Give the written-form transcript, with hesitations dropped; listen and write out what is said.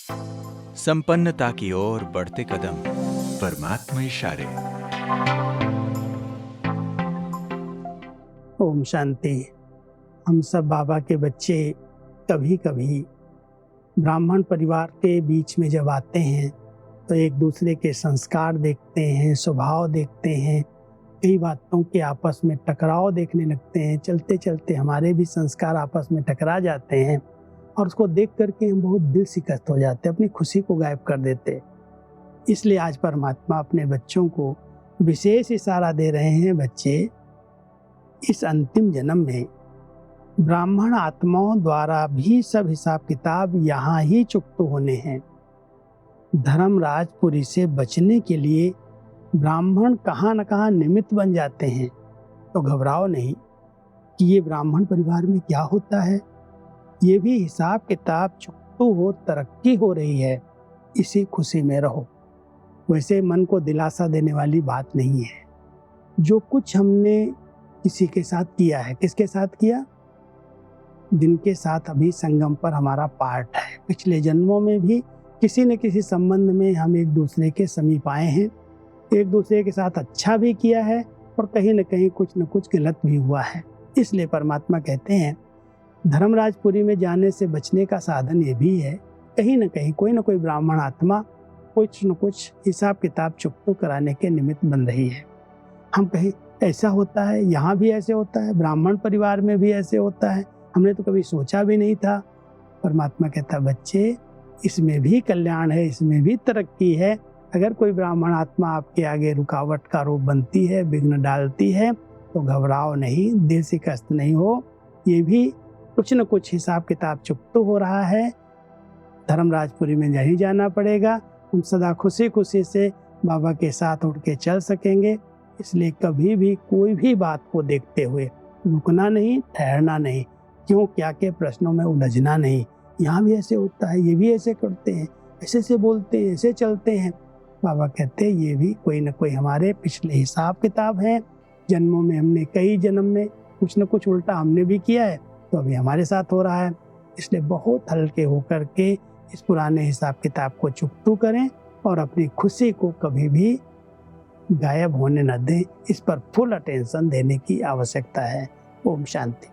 संपन्नता की ओर बढ़ते कदम, परमात्मा इशारे। ओम शांति। हम सब बाबा के बच्चे कभी कभी ब्राह्मण परिवार के बीच में जब आते हैं तो एक दूसरे के संस्कार देखते हैं, स्वभाव देखते हैं, कई बातों के आपस में टकराव देखने लगते हैं। चलते चलते हमारे भी संस्कार आपस में टकरा जाते हैं और उसको देख करके हम बहुत दिल शिकस्त हो जाते हैं, अपनी खुशी को गायब कर देते। इसलिए आज परमात्मा अपने बच्चों को विशेष इशारा दे रहे हैं, बच्चे इस अंतिम जन्म में ब्राह्मण आत्माओं द्वारा भी सब हिसाब किताब यहाँ ही चुकते होने हैं। धर्मराजपुरी से बचने के लिए ब्राह्मण कहाँ न कहाँ निमित्त बन जाते हैं। तो घबराओ नहीं कि ये ब्राह्मण परिवार में क्या होता है, ये भी हिसाब किताब चुकतो हो, तरक्की हो रही है, इसी खुशी में रहो। वैसे मन को दिलासा देने वाली बात नहीं है। जो कुछ हमने किसी के साथ किया है, किसके साथ किया? जिनके साथ अभी संगम पर हमारा पार्ट है। पिछले जन्मों में भी किसी न किसी संबंध में हम एक दूसरे के समीप आए हैं, एक दूसरे के साथ अच्छा भी किया है और कहीं न कहीं कुछ न कुछ गलत भी हुआ है। इसलिए परमात्मा कहते हैं धर्मराजपुरी में जाने से बचने का साधन ये भी है, कहीं न कहीं कोई न कोई ब्राह्मण आत्मा कुछ न कुछ हिसाब किताब चुकतो कराने के निमित्त बन रही है। हम कहीं ऐसा होता है, यहाँ भी ऐसे होता है, ब्राह्मण परिवार में भी ऐसे होता है, हमने तो कभी सोचा भी नहीं था। परमात्मा कहता बच्चे इसमें भी कल्याण है, इसमें भी तरक्की है। अगर कोई ब्राह्मण आत्मा आपके आगे रुकावट का रूप बनती है, विघ्न डालती है, तो घबराओ नहीं, दिल शिकस्त नहीं हो। ये भी कुछ न कुछ हिसाब किताब चुकतो हो रहा है। धर्मराजपुरी में नहीं जाना पड़ेगा, हम सदा खुशी खुशी से बाबा के साथ उठ के चल सकेंगे। इसलिए कभी भी कोई भी बात को देखते हुए रुकना नहीं, ठहरना नहीं, क्यों क्या के प्रश्नों में उलझना नहीं। यहाँ भी ऐसे होता है, ये भी ऐसे करते हैं, ऐसे से बोलते हैं, ऐसे चलते हैं। बाबा कहते हैं ये भी कोई न कोई हमारे पिछले हिसाब किताब हैं। जन्मों में हमने कई जन्म में कुछ न कुछ उल्टा हमने भी किया है, तो अभी हमारे साथ हो रहा है। इसलिए बहुत हल्के होकर के इस पुराने हिसाब किताब को चुकतो करें और अपनी खुशी को कभी भी गायब होने न दें। इस पर फुल अटेंशन देने की आवश्यकता है। ओम शांति।